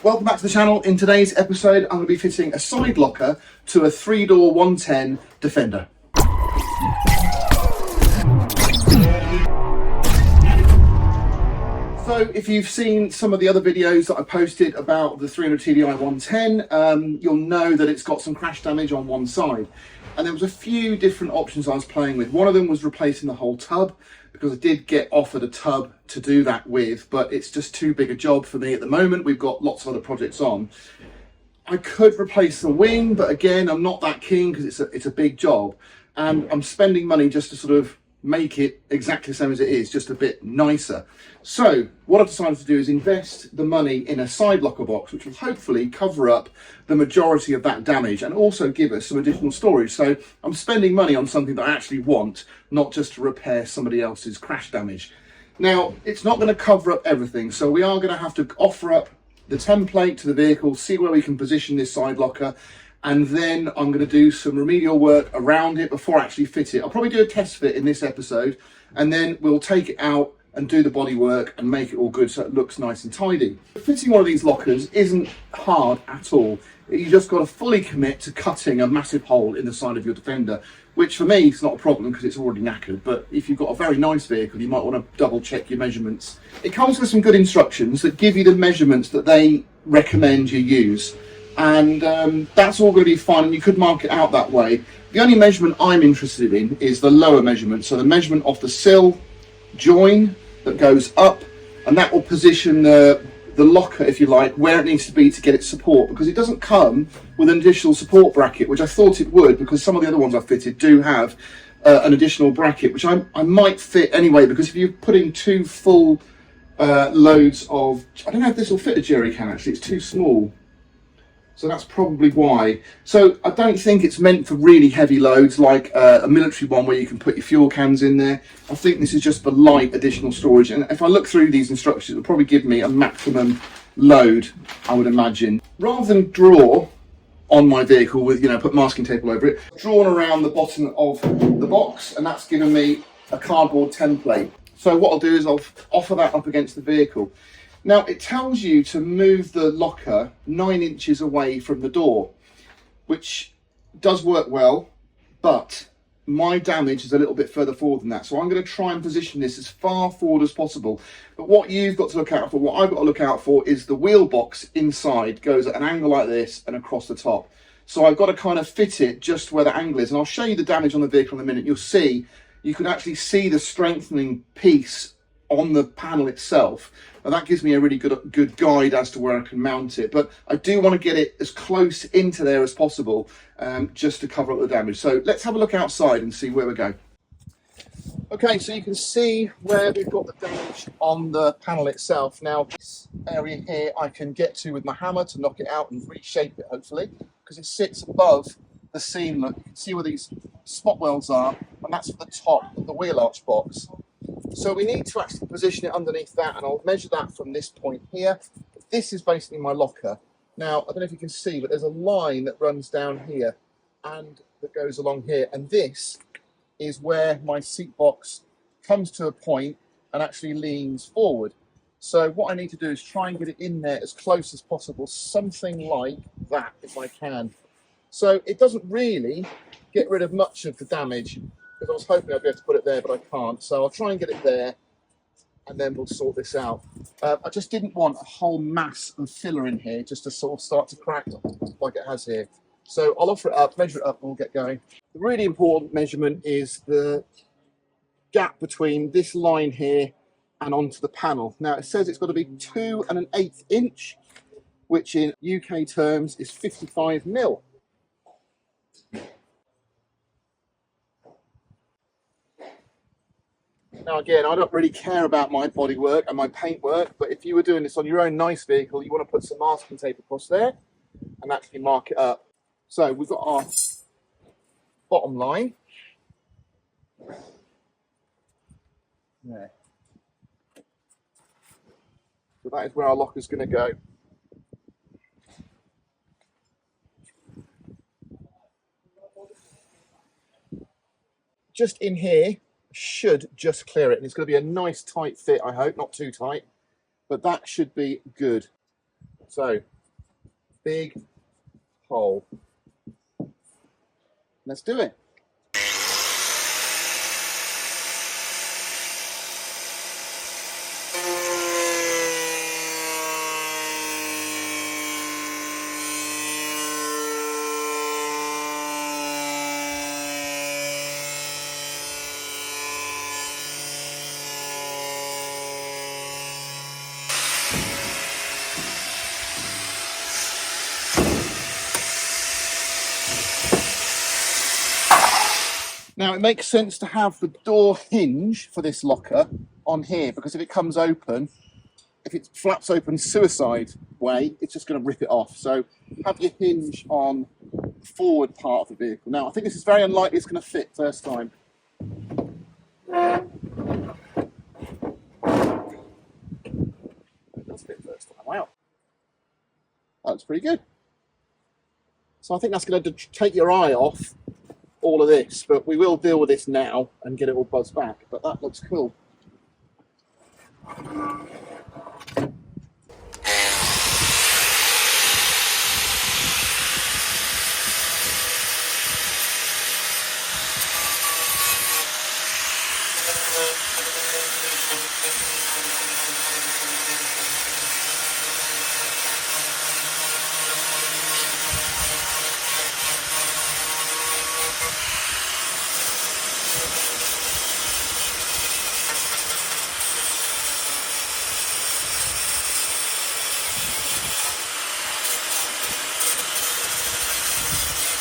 Welcome back to the channel. In today's episode, I'm going to be fitting a side locker to a 3-door 110 Defender. So if you've seen some of the other videos that I posted about the 300 TDI 110, you'll know that it's got some crash damage on one side. And there was a few different options I was playing with. One of them was replacing the whole tub, because I did get offered a tub to do that with, but it's just too big a job for me at the moment. We've got lots of other projects on. I could replace the wing, but again, I'm not that keen because it's a big job. And I'm spending money just to sort of make it exactly the same as it is, just a bit nicer. So what I've decided to do is invest the money in a side locker box, which will hopefully cover up the majority of that damage and also give us some additional storage. So I'm spending money on something that I actually want, not just to repair somebody else's crash damage. Now, it's not going to cover up everything, so we are going to have to offer up the template to the vehicle, see where we can position this side locker, and then I'm going to do some remedial work around it before I actually fit it. I'll probably do a test fit in this episode, and then we'll take it out and do the body work and make it all good so it looks nice and tidy. Fitting one of these lockers isn't hard at all. You just got to fully commit to cutting a massive hole in the side of your Defender, which for me is not a problem because it's already knackered, but if you've got a very nice vehicle, you might want to double check your measurements. It comes with some good instructions that give you the measurements that they recommend you use. And that's all going to be fine, and you could mark it out that way. The only measurement I'm interested in is the lower measurement, so the measurement of the sill join that goes up, and that will position the locker, if you like, where it needs to be to get its support, because it doesn't come with an additional support bracket, which I thought it would, because some of the other ones I've fitted do have an additional bracket, which I might fit anyway, because if you're putting two full loads of, I don't know if this will fit a jerry can actually, it's too small. So that's probably why. So I don't think it's meant for really heavy loads like a military one where you can put your fuel cans in there. I think this is just for light additional storage. And if I look through these instructions, it'll probably give me a maximum load, I would imagine. Rather than draw on my vehicle with, put masking tape all over it, drawn around the bottom of the box, and that's given me a cardboard template. So what I'll do is I'll offer that up against the vehicle. Now, it tells you to move the locker 9 inches away from the door, which does work well, but my damage is a little bit further forward than that. So I'm going to try and position this as far forward as possible. But what you've got to look out for, what I've got to look out for, is the wheel box inside goes at an angle like this and across the top. So I've got to kind of fit it just where the angle is. And I'll show you the damage on the vehicle in a minute. You'll see, you can actually see the strengthening piece on the panel itself, and that gives me a really good guide as to where I can mount it. But I do want to get it as close into there as possible, just to cover up the damage. So let's have a look outside and see where we go. Okay, so you can see where we've got the damage on the panel itself. Now, this area here I can get to with my hammer to knock it out and reshape it, hopefully, because it sits above the seam. Look, you can see where these spot welds are, and that's for the top of the wheel arch box. So we need to actually position it underneath that, and I'll measure that from this point here. This is basically my locker. Now, I don't know if you can see, but there's a line that runs down here and that goes along here, and this is where my seat box comes to a point and actually leans forward. So what I need to do is try and get it in there as close as possible, something like that if I can. So it doesn't really get rid of much of the damage, because I was hoping I'd be able to put it there, but I can't. So I'll try and get it there, and then we'll sort this out. I just didn't want a whole mass of filler in here just to sort of start to crack like it has here. So I'll offer it up, measure it up, and we'll get going. The really important measurement is the gap between this line here and onto the panel. Now, it says it's got to be 2 1/8 inch, which in UK terms is 55 mil. Now again, I don't really care about my bodywork and my paint work, but if you were doing this on your own nice vehicle, you want to put some masking tape across there and actually mark it up. So we've got our bottom line. There. So that is where our locker's going to go. Just in here, should just clear it, and it's going to be a nice tight fit, I hope, not too tight, but that should be good. So, big hole. Let's do it. Now it makes sense to have the door hinge for this locker on here, because if it comes open, if it flaps open suicide way, it's just going to rip it off. So have your hinge on the forward part of the vehicle. Now I think this is very unlikely it's going to fit first time. It does fit first time. Wow. That looks pretty good. So I think that's going to take your eye off all of this, but we will deal with this now and get it all buzzed back. But that looks cool.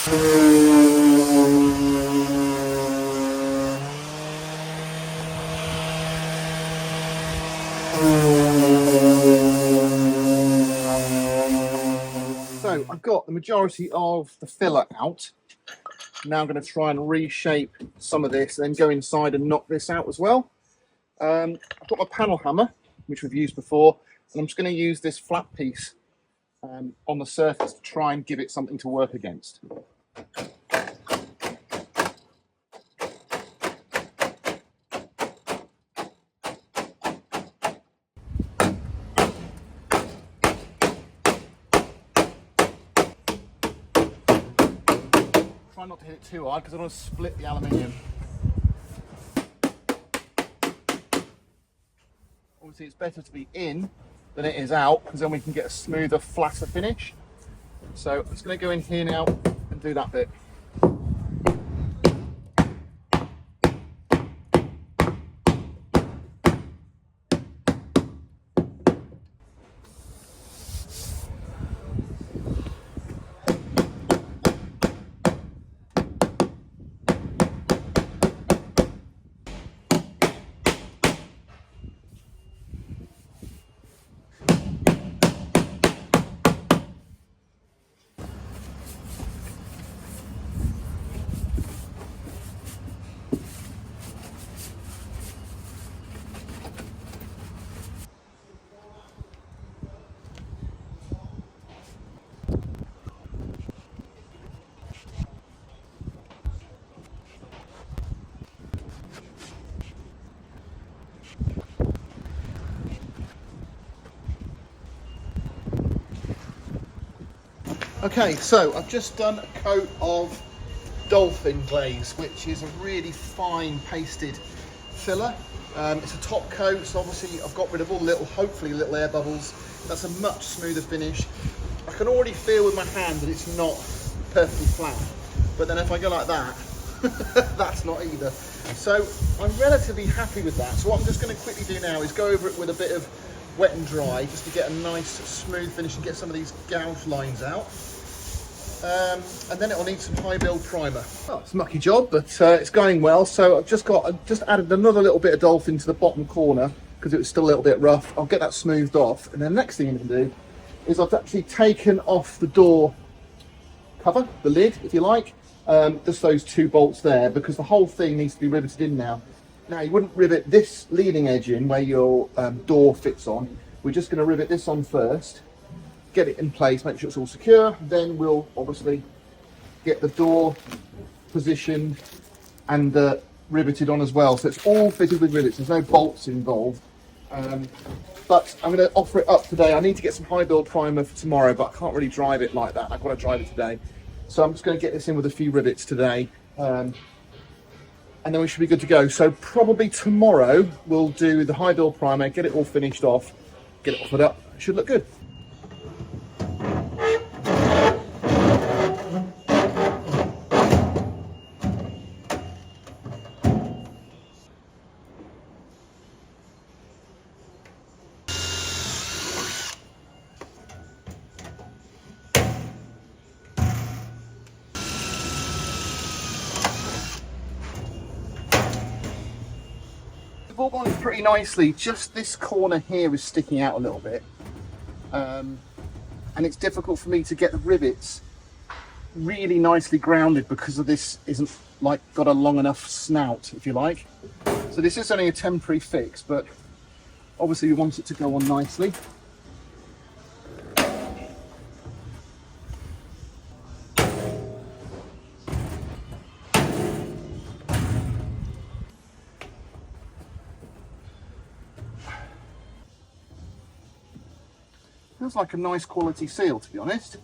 So I've got the majority of the filler out. Now I'm going to try and reshape some of this, and then go inside and knock this out as well. I've got my panel hammer, which we've used before, and I'm just going to use this flat piece on the surface to try and give it something to work against. Try not to hit it too hard because I don't want to split the aluminium. Obviously it's better to be in than it is out, because then we can get a smoother, flatter finish. So I'm just going to go in here now and do that bit. Okay, so I've just done a coat of Dolphin Glaze, which is a really fine pasted filler. It's a top coat, so obviously I've got rid of all the little, hopefully little air bubbles. That's a much smoother finish. I can already feel with my hand that it's not perfectly flat, but then if I go like that, that's not either. So I'm relatively happy with that. So what I'm just going to quickly do now is go over it with a bit of wet and dry, just to get a nice smooth finish and get some of these gouge lines out. And then it'll need some high build primer. Well, it's a mucky job, but it's going well. So I've just added another little bit of Dolphin to the bottom corner because it was still a little bit rough. I'll get that smoothed off, and then the next thing I'm going to do is I've actually taken off the door cover, the lid, if you like, just those two bolts there, because the whole thing needs to be riveted in now. Now you wouldn't rivet this leading edge in where your door fits on. We're just going to rivet this on first, get it in place, make sure it's all secure. Then we'll obviously get the door positioned and riveted on as well. So it's all fitted with rivets. There's no bolts involved. but I'm going to offer it up today. I need to get some high build primer for tomorrow, but I can't really drive it like that. I've got to drive it today. So I'm just going to get this in with a few rivets today. And then we should be good to go. So probably tomorrow we'll do the high build primer, get it all finished off, get it offered up. It should look good. They've all gone pretty nicely. Just this corner here is sticking out a little bit. And it's difficult for me to get the rivets really nicely grounded because of this isn't like got a long enough snout, if you like. So this is only a temporary fix, but obviously we want it to go on nicely. Feels like a nice quality seal, to be honest.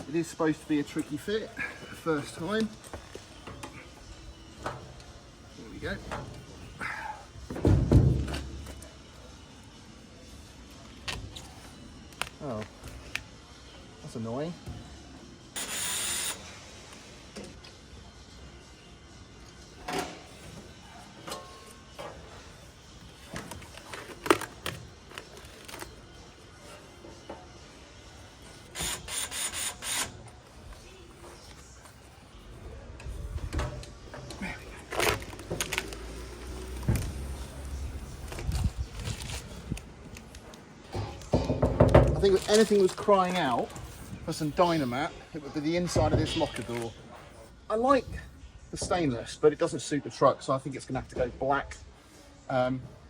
It is supposed to be a tricky fit, first time. There we go. Oh, that's annoying. I think if anything was crying out for some Dynamat, it would be the inside of this locker door. I like the stainless, but it doesn't suit the truck, so I think it's going to have to go black,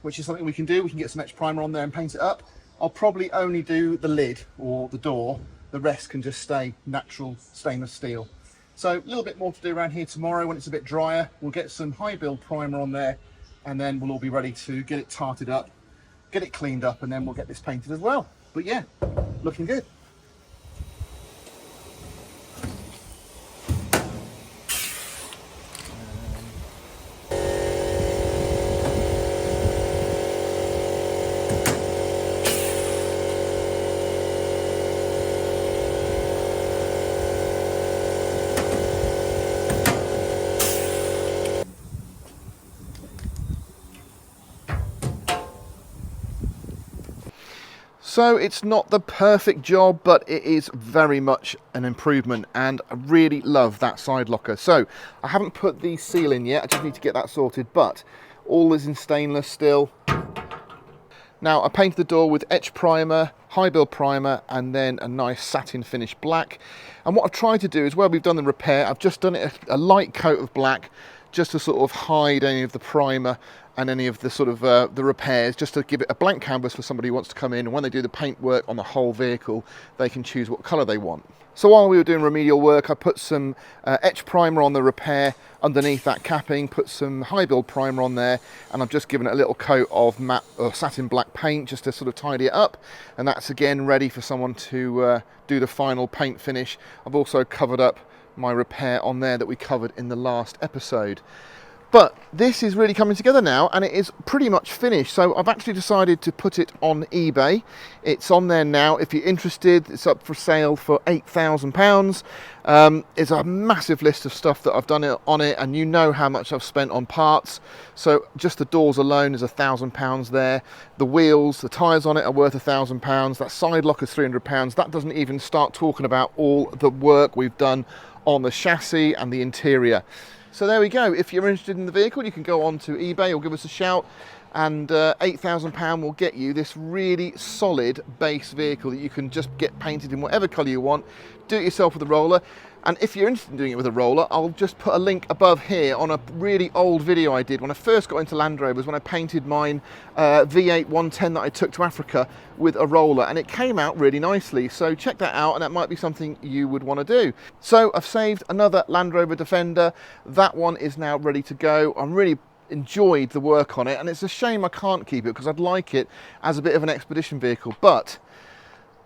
which is something we can do. We can get some etch primer on there and paint it up. I'll probably only do the lid or the door. The rest can just stay natural stainless steel. So a little bit more to do around here tomorrow when it's a bit drier. We'll get some high build primer on there, and then we'll all be ready to get it tarted up, get it cleaned up, and then we'll get this painted as well. But yeah, looking good. So it's not the perfect job, but it is very much an improvement, and I really love that side locker. So I haven't put the seal in yet, I just need to get that sorted, but all is in stainless still. Now I painted the door with etch primer, high build primer, and then a nice satin finish black. And what I've tried to do is, where we've done the repair, I've just done it a light coat of black, just to sort of hide any of the primer and any of the sort of the repairs, just to give it a blank canvas for somebody who wants to come in, and when they do the paint work on the whole vehicle, they can choose what colour they want. So while we were doing remedial work, I put some etch primer on the repair underneath that capping, put some high build primer on there, and I've just given it a little coat of matte satin black paint just to sort of tidy it up, and that's again ready for someone to do the final paint finish. I've also covered up my repair on there that we covered in the last episode. But this is really coming together now, and it is pretty much finished. So I've actually decided to put it on eBay. It's on there now. If you're interested, it's up for sale for £8,000. It's a massive list of stuff that I've done on it, and you know how much I've spent on parts. So just the doors alone is £1,000 there. The wheels, the tyres on it are worth £1,000. That side lock is £300. That doesn't even start talking about all the work we've done on the chassis and the interior. So there we go. If you're interested in the vehicle, you can go on to eBay or give us a shout, and £8,000 will get you this really solid base vehicle that you can just get painted in whatever colour you want. Do it yourself with a roller. And if you're interested in doing it with a roller, I'll just put a link above here on a really old video I did when I first got into Land Rovers, when I painted mine V8 110 that I took to Africa with a roller, and it came out really nicely. So check that out, and that might be something you would want to do. So I've saved another Land Rover Defender. That one is now ready to go. I'm really enjoyed the work on it, and it's a shame I can't keep it because I'd like it as a bit of an expedition vehicle. But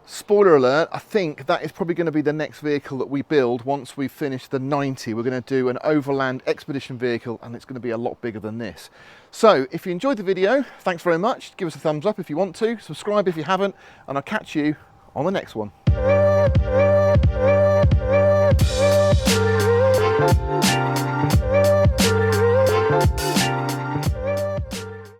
spoiler alert, I think that is probably going to be the next vehicle that we build once we finish the 90. We're going to do an overland expedition vehicle, and it's going to be a lot bigger than this. So if you enjoyed the video, thanks very much. Give us a thumbs up if you want to, subscribe if you haven't, and I'll catch you on the next one.